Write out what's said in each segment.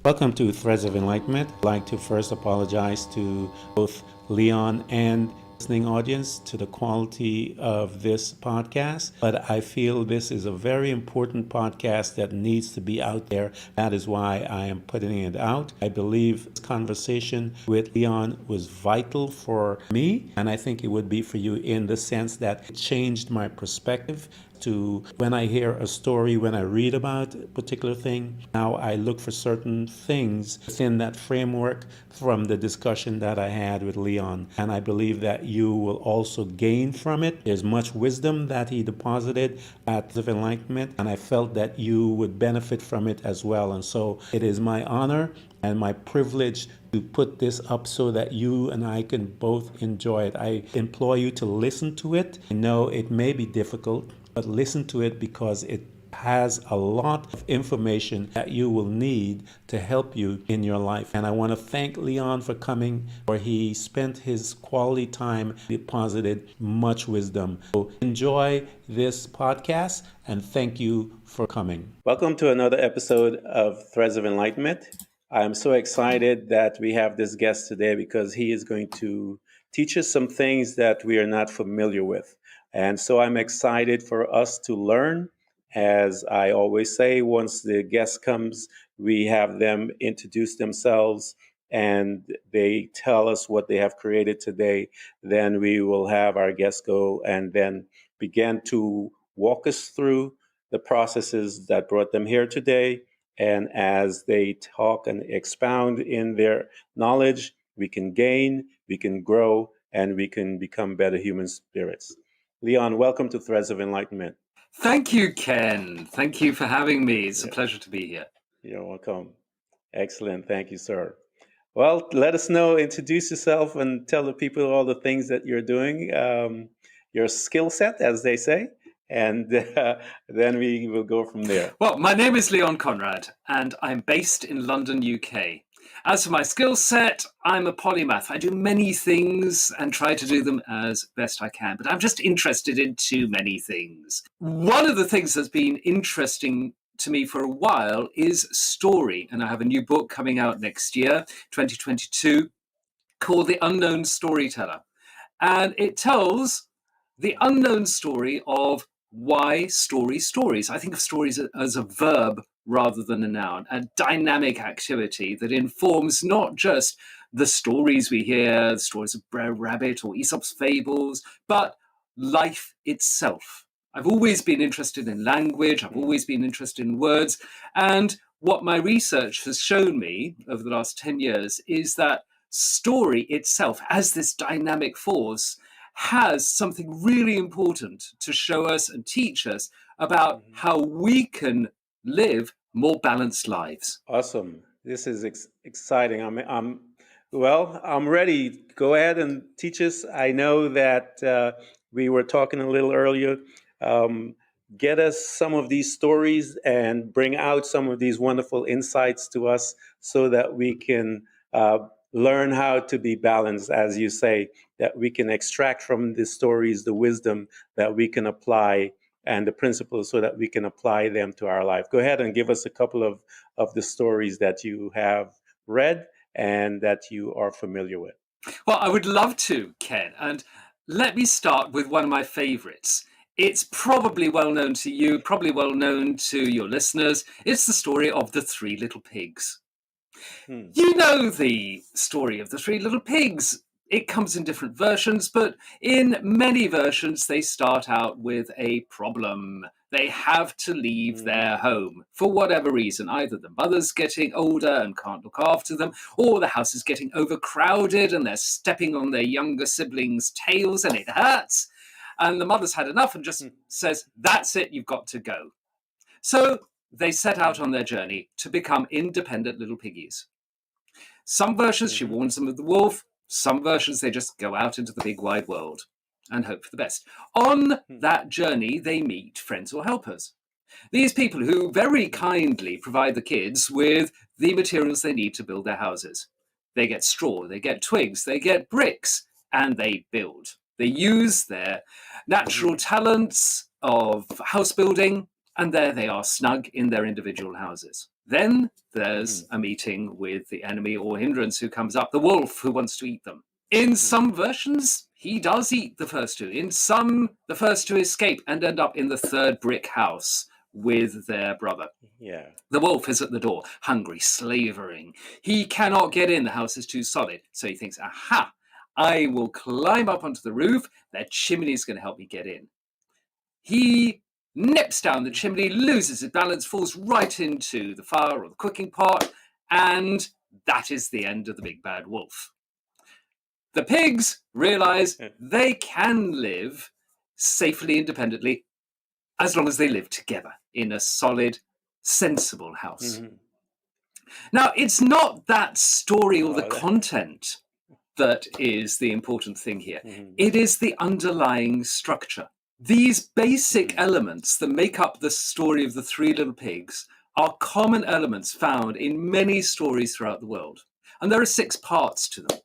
Welcome to Threads of Enlightenment. I'd like to first apologize to both Leon and listening audience to the quality of this podcast, but I feel this is a very important podcast that needs to be out there. That is why I am putting it out. I believe this conversation with Leon was vital for me, and I think it would be for you in the sense that it changed my perspective to when I hear a story, when I read about a particular thing. Now I look for certain things within that framework from the discussion that I had with Leon. And I believe that you will also gain from it. There's much wisdom that he deposited at the Enlightenment, and I felt that you would benefit from it as well. And so it is my honor and my privilege to put this up so that you and I can both enjoy it. I implore you to listen to it. I know it may be difficult, but listen to it because it has a lot of information that you will need to help you in your life. And I want to thank Leon for coming, for he spent his quality time, deposited much wisdom. So enjoy this podcast and thank you for coming. Welcome to another episode of Threads of Enlightenment. I'm so excited that we have this guest today because he is going to teach us some things that we are not familiar with. And so I'm excited for us to learn. As I always say, once the guest comes, we have them introduce themselves and they tell us what they have created today. Then we will have our guests go and then begin to walk us through the processes that brought them here today. And as they talk and expound in their knowledge, we can gain, we can grow, and we can become better human spirits. Leon, welcome to Threads of Enlightenment. Thank you, Ken. Thank you for having me. It's a pleasure to be here. You're welcome. Excellent. Thank you, sir. Well, let us know, introduce yourself and tell the people all the things that you're doing, your skill set, as they say, and then we will go from there. Well, my name is Leon Conrad, and I'm based in London, UK. As for my skill set, I'm a polymath. I do many things and try to do them as best I can, but I'm just interested in too many things. One of the things that's been interesting to me for a while is story, and I have a new book coming out next year, 2022, called The Unknown Storyteller. And it tells the unknown story of why stories. I think of stories as a verb rather than a noun, a dynamic activity that informs not just the stories we hear, the stories of Brer Rabbit or Aesop's fables, but life itself. I've always been interested in language. I've always been interested in words. And what my research has shown me over the last 10 years is that story itself, as this dynamic force, has something really important to show us and teach us about how we can live more balanced lives. Awesome. This is exciting. I'm ready. Go ahead and teach us. I know that we were talking a little earlier. Get us some of these stories and bring out some of these wonderful insights to us so that we can learn how to be balanced, as you say, that we can extract from the stories the wisdom that we can apply and the principles so that we can apply them to our life. Go ahead and give us a couple of the stories that you have read and that you are familiar with. Well, I would love to, Ken. And let me start with one of my favorites. It's probably well known to you, probably well known to your listeners. It's the story of the Three Little Pigs. You know the story of the Three Little Pigs. It comes in different versions, but in many versions, they start out with a problem. They have to leave their home for whatever reason. Either the mother's getting older and can't look after them, or the house is getting overcrowded and they're stepping on their younger siblings' tails and it hurts. And the mother's had enough and just says, that's it, you've got to go. So they set out on their journey to become independent little piggies. Some versions, she warns them of the wolf. Some versions, they just go out into the big wide world and hope for the best. On that journey, they meet friends or helpers. These people who very kindly provide the kids with the materials they need to build their houses. They get straw, they get twigs, they get bricks, and they build. They use their natural talents of house building, and there they are, snug in their individual houses. Then there's a meeting with the enemy or hindrance who comes up, the wolf who wants to eat them. In some versions, he does eat the first two. In some, the first two escape and end up in the third brick house with their brother. Yeah. The wolf is at the door, hungry, slavering. He cannot get in. The house is too solid. So he thinks, aha, I will climb up onto the roof. That chimney is going to help me get in. He nips down the chimney, loses his balance, falls right into the fire or the cooking pot, and that is the end of the big bad wolf. The pigs realize they can live safely, independently, as long as they live together in a solid, sensible house. Now, it's not that story or the content that is the important thing here. It is the underlying structure. These basic elements that make up the story of the Three Little Pigs are common elements found in many stories throughout the world. And there are 6 parts to them.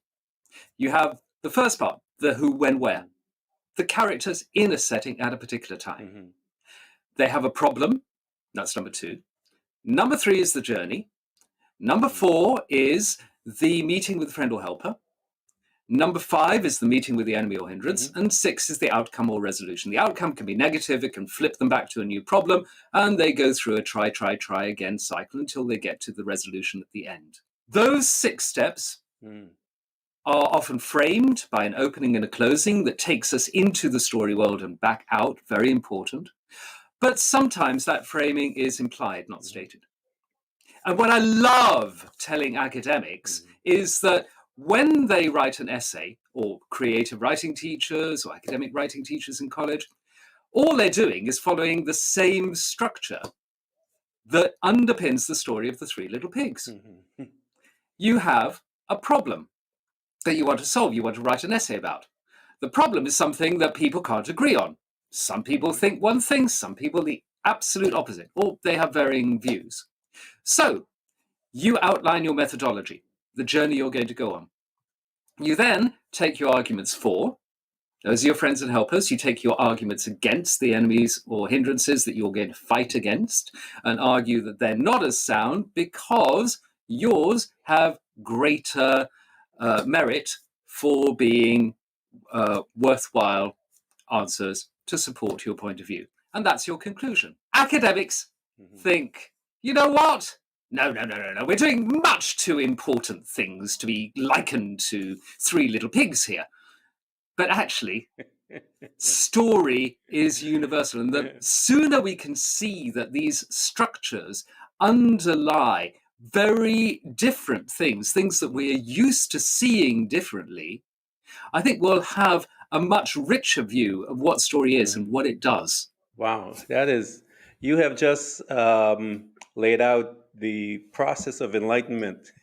You have the first part, the who, when, where. The characters in a setting at a particular time. They have a problem. That's number 2. Number 3 is the journey. Number 4 is the meeting with a friend or helper. Number 5 is the meeting with the enemy or hindrance. And 6 is the outcome or resolution. The outcome can be negative. It can flip them back to a new problem. And they go through a try again cycle until they get to the resolution at the end. Those 6 steps are often framed by an opening and a closing that takes us into the story world and back out. Very important. But sometimes that framing is implied, not stated. And what I love telling academics is that when they write an essay, or creative writing teachers or academic writing teachers in college, all they're doing is following the same structure that underpins the story of the Three Little Pigs. You have a problem that you want to solve, you want to write an essay about. The problem is something that people can't agree on. Some people think one thing, some people the absolute opposite, or they have varying views. So you outline your methodology, the journey you're going to go on. You then take your arguments for, those are your friends and helpers. You take your arguments against the enemies or hindrances that you're going to fight against and argue that they're not as sound because yours have greater merit for being worthwhile answers to support your point of view. And that's your conclusion. Academics think, you know what? No. We're doing much too important things to be likened to Three Little Pigs here. But actually, story is universal. And the sooner we can see that these structures underlie very different things that we're used to seeing differently, I think we'll have a much richer view of what story is and what it does. Wow, you have just laid out the process of enlightenment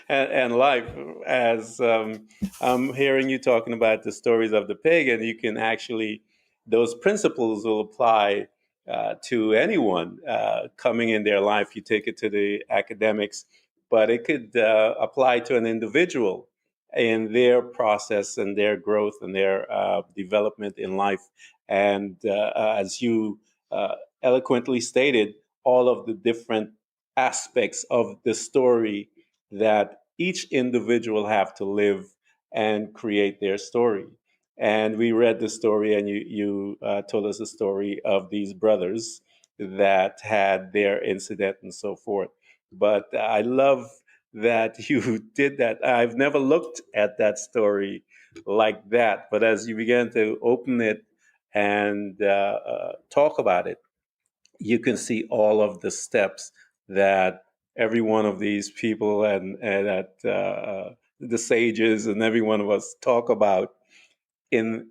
and life as I'm hearing you talking about the stories of the pig, and you can actually, those principles will apply to anyone coming in their life. You take it to the academics, but it could apply to an individual in their process and their growth and their development in life. And as you eloquently stated, all of the different aspects of the story that each individual have to live and create their story. And we read the story, and you told us the story of these brothers that had their incident and so forth. But I love that you did that. I've never looked at that story like that, but as you began to open it and talk about it, you can see all of the steps that every one of these people and that the sages and every one of us talk about in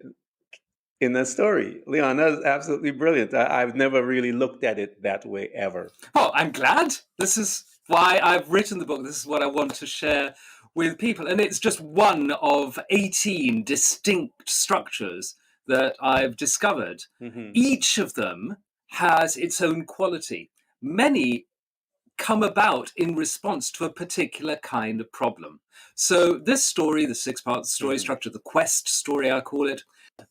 the story. Leon, that's absolutely brilliant. I've never really looked at it that way ever. Well, I'm glad. This is why I've written the book. This is what I want to share with people. And it's just one of 18 distinct structures that I've discovered. Each of them has its own quality. Many come about in response to a particular kind of problem. So this story, the 6-part story structure, the quest story, I call it,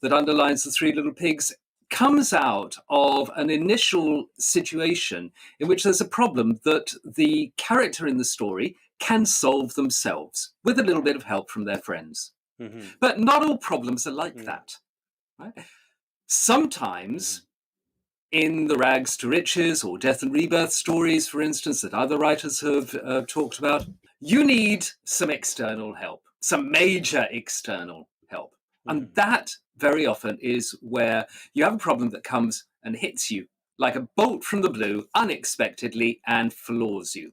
that underlines the Three Little Pigs, comes out of an initial situation in which there's a problem that the character in the story can solve themselves with a little bit of help from their friends. Mm-hmm. But not all problems are like Mm-hmm. that. Right? Sometimes in the Rags to Riches or Death and Rebirth stories, for instance, that other writers have talked about, you need some external help, some major external help. And that very often is where you have a problem that comes and hits you like a bolt from the blue unexpectedly and floors you.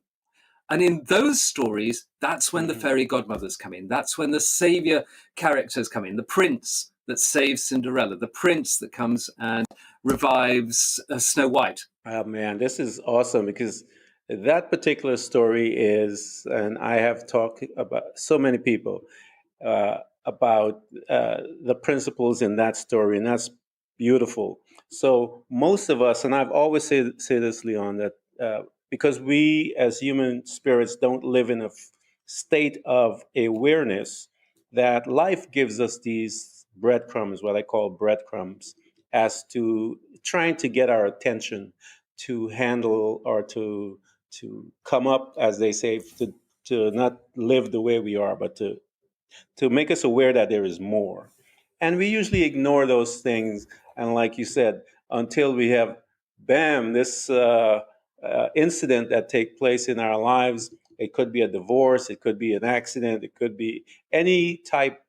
And in those stories, that's when the fairy godmothers come in. That's when the savior characters come in. The prince that saves Cinderella, the prince that comes and revives Snow White. Oh man, this is awesome because that particular story is, and I have talked about so many people about the principles in that story, and that's beautiful. So most of us, and I've always say this, Leon, that because we as human spirits don't live in a state of awareness, that life gives us these breadcrumbs, what I call breadcrumbs, as to trying to get our attention to handle or to come up, as they say, to not live the way we are, but to make us aware that there is more. And we usually ignore those things. And like you said, until we have, bam, this incident that take place in our lives. It could be a divorce, it could be an accident, it could be any type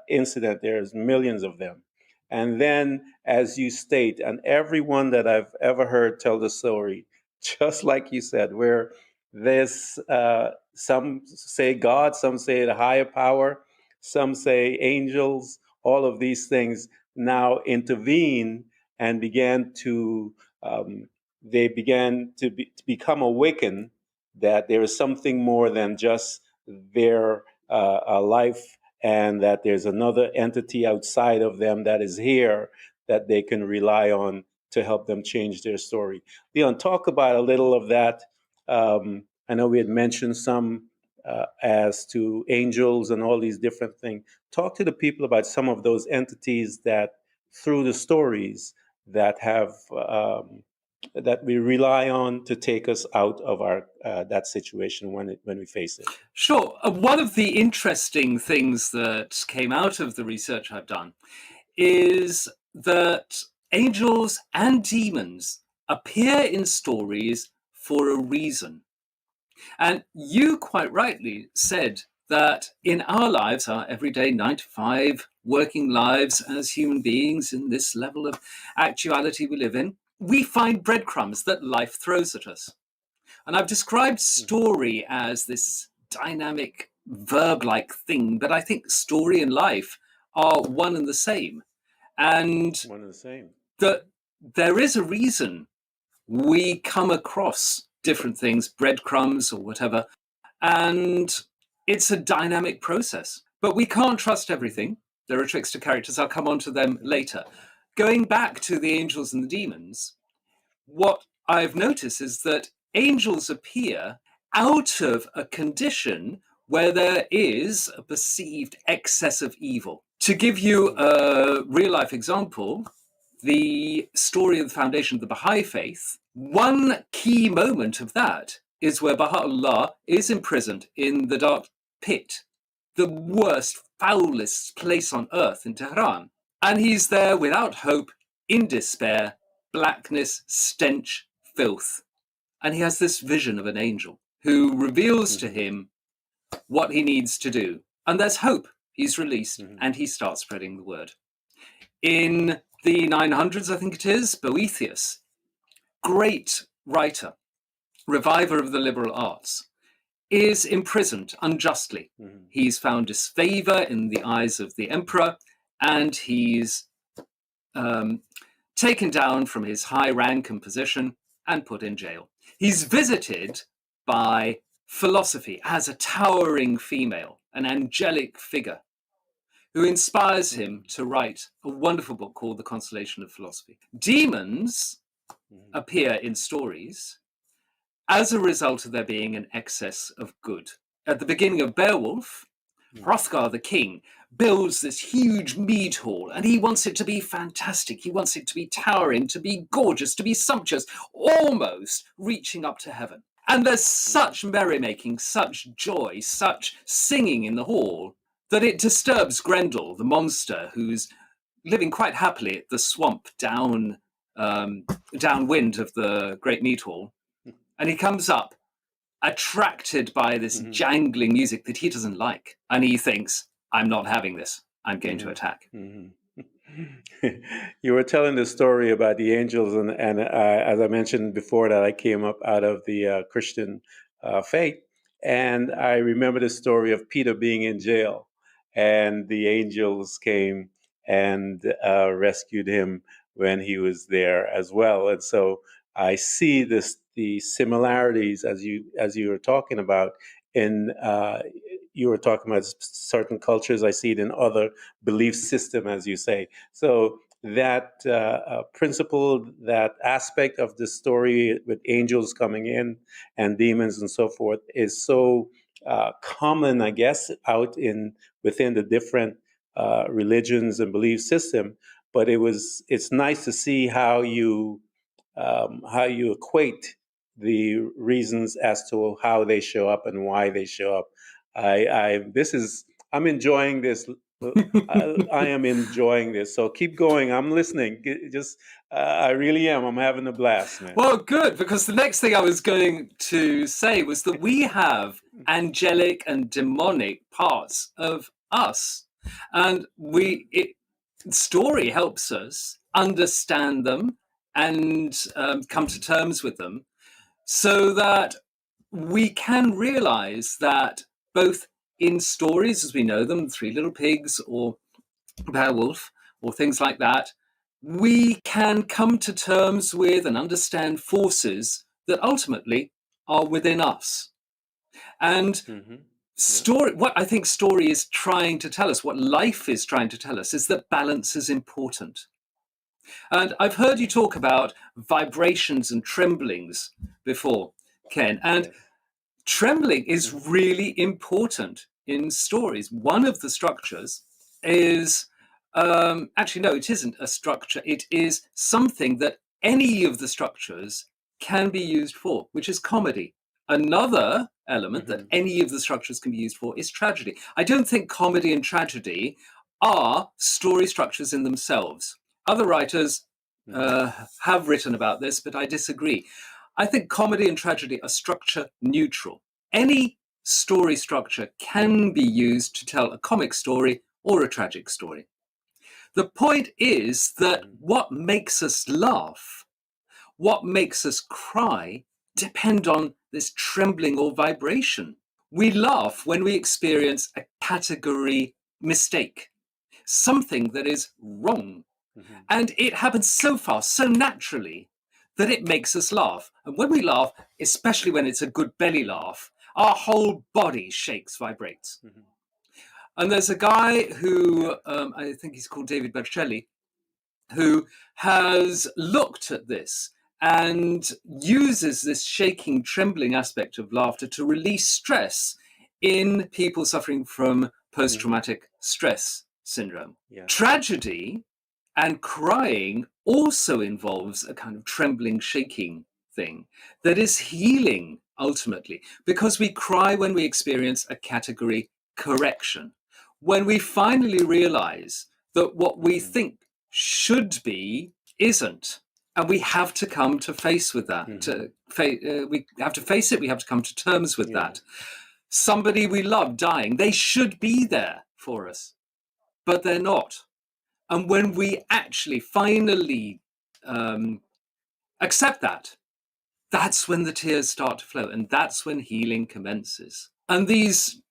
incident. There's millions of them. And then, as you state, and everyone that I've ever heard tell the story, just like you said, where there's some say God, some say the higher power, some say angels, all of these things now intervene and began to they began to become awakened that there is something more than just their life, and that there's another entity outside of them that is here that they can rely on to help them change their story. Leon, talk about a little of that. I know we had mentioned some as to angels and all these different things. Talk to the people about some of those entities that, through the stories, that have that we rely on to take us out of our that situation when we face it. Sure. One of the interesting things that came out of the research I've done is that angels and demons appear in stories for a reason. And you quite rightly said that in our lives, our everyday 9 to 5 working lives as human beings in this level of actuality we live in, we find breadcrumbs that life throws at us. And I've described story as this dynamic verb-like thing, but I think story and life are one and the same. And One and the same. that there is a reason we come across different things, breadcrumbs or whatever, and it's a dynamic process. But we can't trust everything. There are tricks to characters. I'll come on to them later. Going back to the angels and the demons, what I've noticed is that angels appear out of a condition where there is a perceived excess of evil. To give you a real life example, the story of the foundation of the Baha'i faith, one key moment of that is where Baha'u'llah is imprisoned in the dark pit, the worst, foulest place on earth in Tehran. And he's there without hope, in despair, blackness, stench, filth. And he has this vision of an angel who reveals to him what he needs to do. And there's hope. He's released and he starts spreading the word. In the 900s, I think it is, Boethius, great writer, reviver of the liberal arts, is imprisoned unjustly. He's found disfavor in the eyes of the emperor, and he's taken down from his high rank and position and put in jail. He's visited by philosophy as a towering female, an angelic figure, who inspires him to write a wonderful book called The Consolation of Philosophy. Demons appear in stories as a result of there being an excess of good. At the beginning of Beowulf, Hrothgar the king builds this huge mead hall, and he wants it to be fantastic. He wants it to be towering, to be gorgeous, to be sumptuous, almost reaching up to heaven. And there's such merrymaking, such joy, such singing in the hall that it disturbs Grendel, the monster, who's living quite happily at the swamp downwind of the great mead hall. And he comes up, attracted by this jangling music that he doesn't like. And he thinks, I'm not having this. I'm going to attack. You were telling the story about the angels, and as I mentioned before, that I came up out of the Christian faith, and I remember the story of Peter being in jail, and the angels came and rescued him when he was there as well. And so I see the similarities as you were talking about in. You were talking about certain cultures. I see it in other belief system, as you say. So that principle, that aspect of the story with angels coming in and demons and so forth, is so common, I guess, within the different religions and belief system. But it's nice to see how you equate the reasons as to how they show up and why they show up. I'm enjoying this. I am enjoying this. So keep going. I'm listening. I really am. I'm having a blast, man. Well, good, because the next thing I was going to say was that we have angelic and demonic parts of us, and story helps us understand them and come to terms with them, so that we can realize that both in stories as we know them, Three Little Pigs or Beowulf or things like that, we can come to terms with and understand forces that ultimately are within us. And what I think story is trying to tell us, what life is trying to tell us, is that balance is important. And I've heard you talk about vibrations and tremblings before, Ken, and trembling is really important in stories. One of the structures is actually, no, it isn't a structure. It is something that any of the structures can be used for, which is comedy. Another element that any of the structures can be used for is tragedy. I don't think comedy and tragedy are story structures in themselves. Other writers have written about this, but I disagree. I think comedy and tragedy are structure neutral. Any story structure can be used to tell a comic story or a tragic story. The point is that what makes us laugh, what makes us cry, depend on this trembling or vibration. We laugh when we experience a category mistake, something that is wrong. And it happens so fast, so naturally, that it makes us laugh. And when we laugh, especially when it's a good belly laugh, our whole body shakes, vibrates. And there's a guy who, I think he's called David Berceli, who has looked at this and uses this shaking, trembling aspect of laughter to release stress in people suffering from post-traumatic stress syndrome. Tragedy and crying also involves a kind of trembling, shaking thing that is healing ultimately, because we cry when we experience a category correction, when we finally realize that what we think should be isn't. And we have to come to face with that. We have to face it. We have to come to terms with that. Somebody we love dying, they should be there for us, but they're not. And when we actually finally accept that, that's when the tears start to flow, and that's when healing commences. And these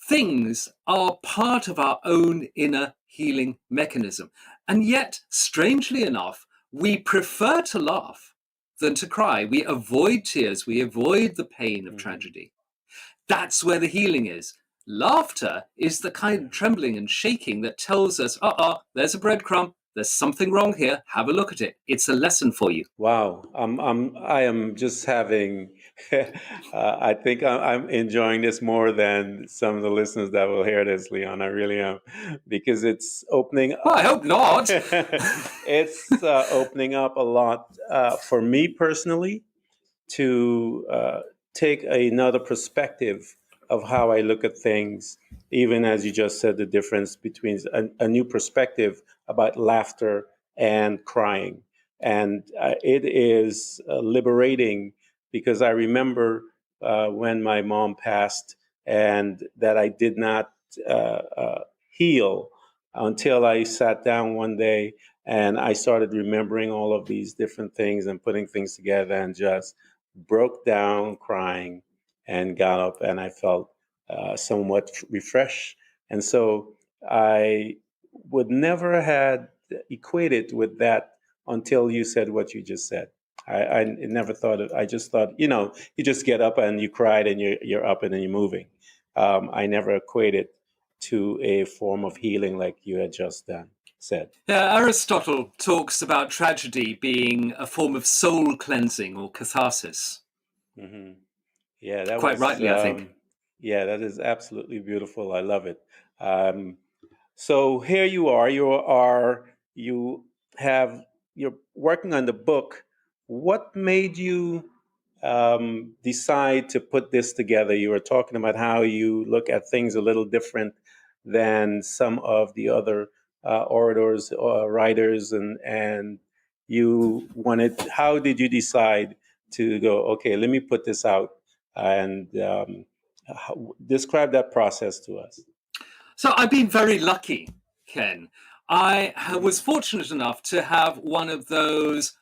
things are part of our own inner healing mechanism. And yet, strangely enough, we prefer to laugh than to cry. We avoid tears. We avoid the pain of tragedy. That's where the healing is. Laughter is the kind of trembling and shaking that tells us, there's a breadcrumb. There's something wrong here. Have a look at it. It's a lesson for you. Wow. I am just having I think I'm enjoying this more than some of the listeners that will hear this, Leon. I really am, because it's opening. Well, I hope not. It's opening up a lot for me personally to take another perspective of how I look at things, even as you just said, the difference between a new perspective about laughter and crying. And it is liberating because I remember when my mom passed and that I did not heal until I sat down one day and I started remembering all of these different things and putting things together and just broke down crying and got up and I felt somewhat refreshed. And so I would never had equated with that until you said what you just said. I never thought of, I just thought, you just get up and you cried and you're up and then you're moving. I never equated to a form of healing like you had just said. Yeah, Aristotle talks about tragedy being a form of soul cleansing or catharsis. Hmm. Yeah, that Quite was, rightly, I think. yeah, that is absolutely beautiful. I love it. Um, so here you are. You have, you're working on the book. What made you decide to put this together? You were talking about how you look at things a little different than some of the other orators, writers, and you wanted. How did you decide to go? Okay, let me put this out and describe that process to us. So I've been very lucky, Ken. I was Hmm. fortunate enough to have one of those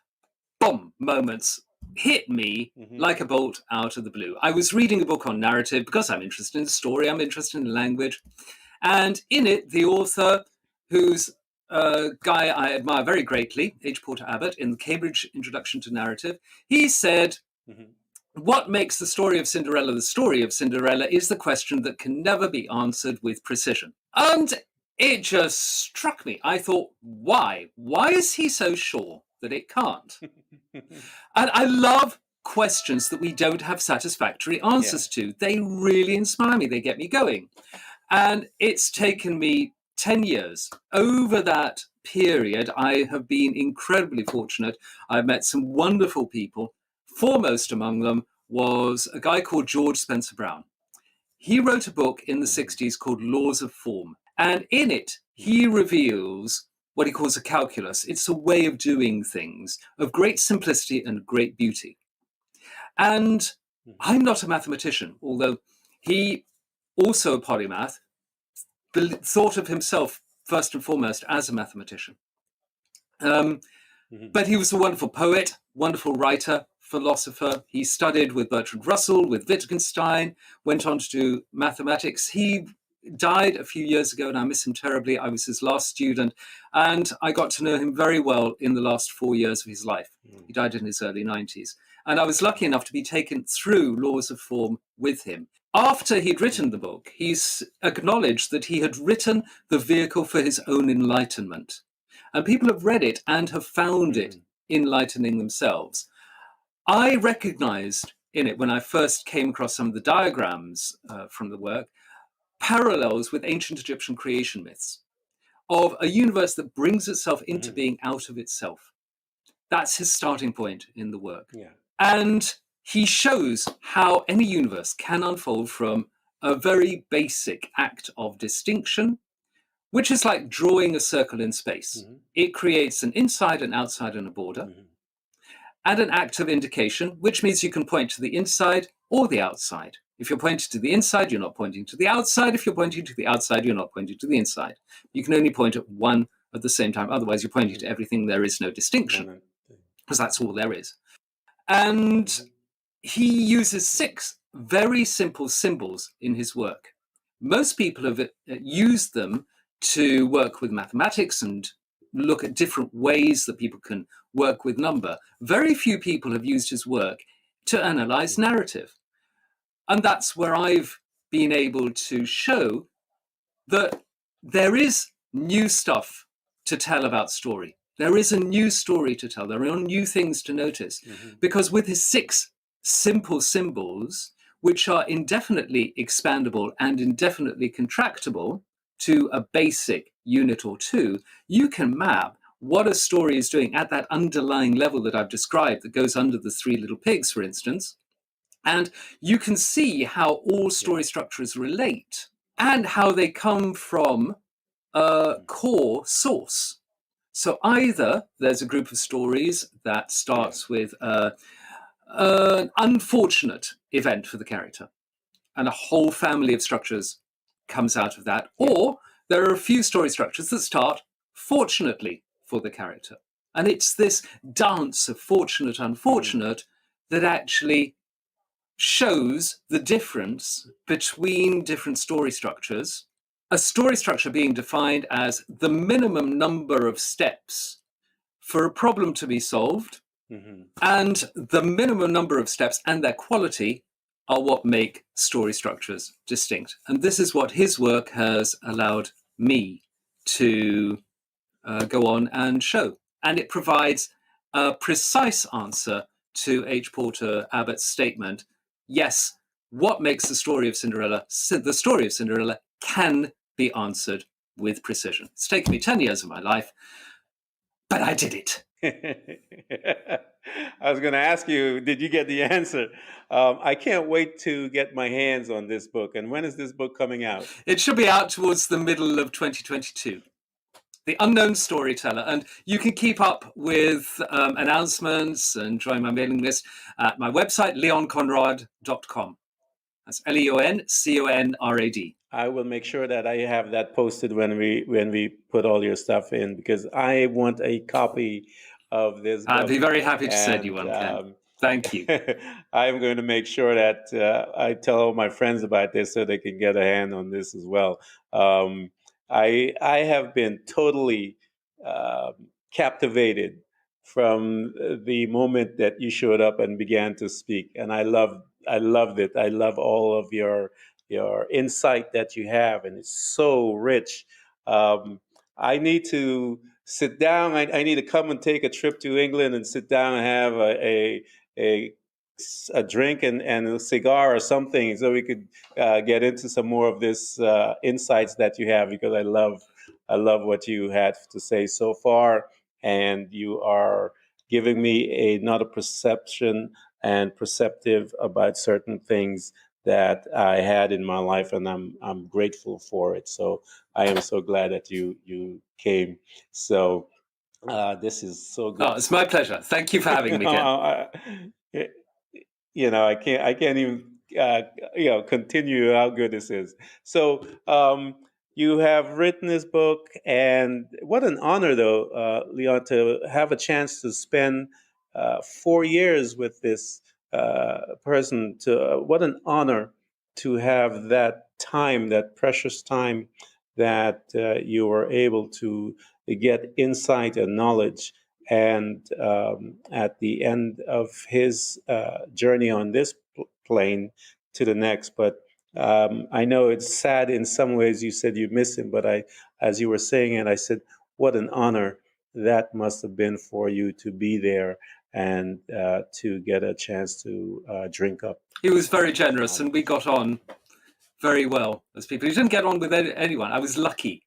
bomb moments hit me Hmm. like a bolt out of the blue. I was reading a book on narrative because I'm interested in story, I'm interested in language. And in it, the author, who's a guy I admire very greatly, H. Porter Abbott, in the Cambridge Introduction to Narrative, he said, Hmm. what makes the story of Cinderella is the question that can never be answered with precision. And it just struck me. I thought, why? Why is he so sure that it can't? And I love questions that we don't have satisfactory Yeah. answers to. They really inspire me, they get me going. And it's taken me 10 years. Over that period, I have been incredibly fortunate. I've met some wonderful people. Foremost among them was a guy called George Spencer Brown. He wrote a book in the Hmm. 60s called Laws of Form. And in it, he reveals what he calls a calculus. It's a way of doing things of great simplicity and great beauty. And Hmm. I'm not a mathematician, although he, also a polymath, thought of himself first and foremost as a mathematician. Um, Hmm. but he was a wonderful poet, wonderful writer, philosopher. He studied with Bertrand Russell, with Wittgenstein, went on to do mathematics. He died a few years ago and I miss him terribly. I was his last student and I got to know him very well in the last 4 years of his life. He died in his early 90s. And I was lucky enough to be taken through Laws of Form with him. After he'd written the Hmm. book, he's acknowledged that he had written the vehicle for his own enlightenment. And people have read it and have found it Hmm. enlightening themselves. I recognized in it, when I first came across some of the diagrams from the work, parallels with ancient Egyptian creation myths of a universe that brings itself into Hmm. being out of itself. That's his starting point in the work. Yeah. And he shows how any universe can unfold from a very basic act of distinction, which is like drawing a circle in space. Hmm. It creates an inside, an outside, and a border, Hmm. and an act of indication, which means you can point to the inside or the outside. If you're pointing to the inside, you're not pointing to the outside. If you're pointing to the outside, you're not pointing to the inside. You can only point at one at the same time. Otherwise, you're pointing to Hmm. everything. There is no distinction One. because that's all there is. And Hmm. he uses 6 very simple symbols in his work. Most people have used them to work with mathematics and look at different ways that people can work with number. Very few people have used his work to analyze Hmm. narrative. And that's where I've been able to show that there is new stuff to tell about story. There is a new story to tell. There are new things to notice. Hmm. Because with his 6 simple symbols which are indefinitely expandable and indefinitely contractible to a basic unit or two, you can map what a story is doing at that underlying level that I've described that goes under the three little pigs, for instance. And you can see how all story structures relate and how they come from a core source. So either there's a group of stories that starts with an unfortunate event for the character, and a whole family of structures comes out of that, or there are a few story structures that start fortunately for the character. And it's this dance of fortunate, unfortunate that actually shows the difference between different story structures. A story structure being defined as the minimum number of steps for a problem to be solved, and the minimum number of steps and their quality are what make story structures distinct. And this is what his work has allowed me to go on and show. And it provides a precise answer to H. Porter Abbott's statement. Yes, what makes the story of Cinderella can be answered with precision. It's taken me 10 years of my life, but I did it. I was going to ask you, did you get the answer? I can't wait to get my hands on this book. And when is this book coming out? It should be out towards the middle of 2022. The Unknown Storyteller. And you can keep up with announcements and join my mailing list at my website, leonconrad.com. That's LeonConrad. I will make sure that I have that posted when we put all your stuff in, because I want a copy of this book. I'd be very happy to send you one, Ken. Thank you. I'm going to make sure that I tell all my friends about this so they can get a hand on this as well. I have been totally captivated from the moment that you showed up and began to speak, and I loved it. I love all of your insight that you have, and it's so rich. I need to sit down. I need to come and take a trip to England and sit down and have a drink and a cigar or something, so we could get into some more of this insights that you have, because I love what you had to say so far, and you are giving me another perception and perceptive about certain things that I had in my life, and I'm grateful for it. So I am so glad that you came. So this is so good. Oh, it's my pleasure. Thank you for having me, Ken. I can't even continue how good this is. So you have written this book, and what an honor, though, Leon, to have a chance to spend 4 years with this person. What an honor to have that time, that precious time, that you were able to get insight and knowledge. And at the end of his journey on this plane to the next, but I know it's sad in some ways. You said you miss him, but as you were saying it, I said, what an honor that must have been for you to be there and to get a chance to drink up. He was very generous, and we got on very well as people. He didn't get on with anyone. I was lucky.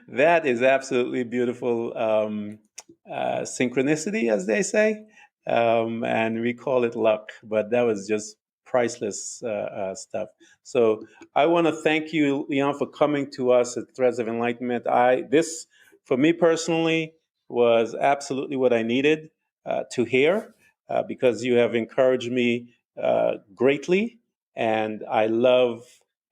That is absolutely beautiful synchronicity, as they say, and we call it luck, but that was just priceless stuff. So I want to thank you, Leon, for coming to us at Threads of Enlightenment. This, for me personally, was absolutely what I needed to hear, because you have encouraged me greatly, and I love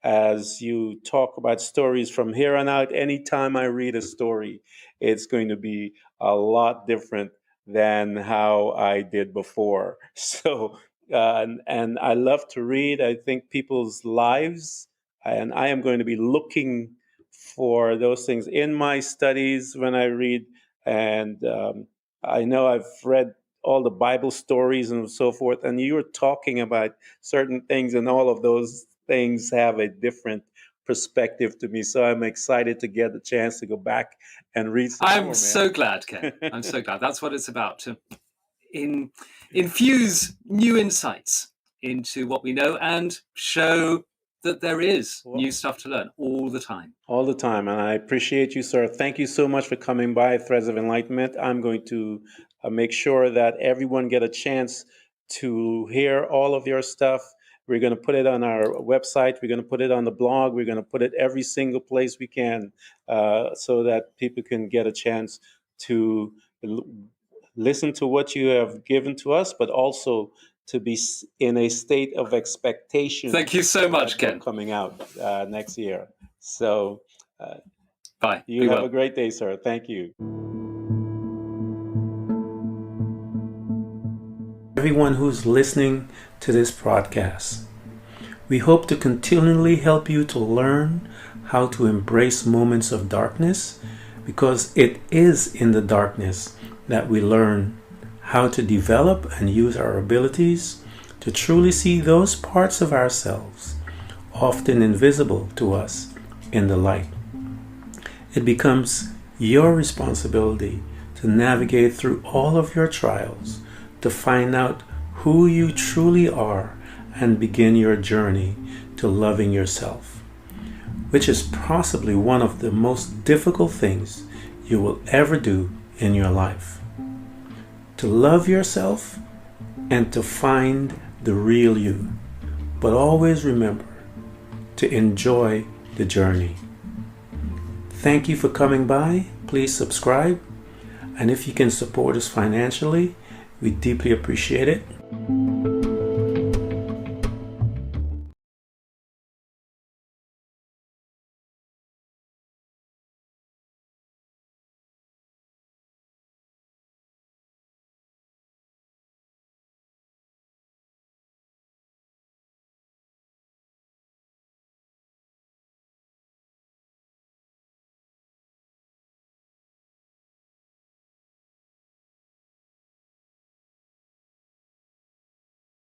as you talk about stories from here on out. Anytime I read a story, it's going to be a lot different than how I did before. So, and I love to read, I think, people's lives, and I am going to be looking for those things in my studies when I read. And I know I've read all the Bible stories and so forth, and you were talking about certain things, and all of those things have a different perspective to me. So I'm excited to get the chance to go back and read some more, I'm so glad, Ken. I'm so glad. That's what it's about, too. infuse new insights into what we know and show that there is new stuff to learn all the time. All the time. And I appreciate you, sir. Thank you so much for coming by Threads of Enlightenment. I'm going to make sure that everyone get a chance to hear all of your stuff. We're going to put it on our website. We're going to put it on the blog. We're going to put it every single place we can so that people can get a chance to listen to what you have given to us, but also to be in a state of expectation. Thank you so much, Ken. Coming out next year. So, bye. You have a great day, sir. Thank you. Everyone who's listening to this podcast, we hope to continually help you to learn how to embrace moments of darkness, because it is in the darkness that we learn how to develop and use our abilities to truly see those parts of ourselves, often invisible to us, in the light. It becomes your responsibility to navigate through all of your trials, to find out who you truly are and begin your journey to loving yourself, which is possibly one of the most difficult things you will ever do in your life. To love yourself and to find the real you. But always remember to enjoy the journey. Thank you for coming by. Please subscribe. And if you can support us financially, we deeply appreciate it.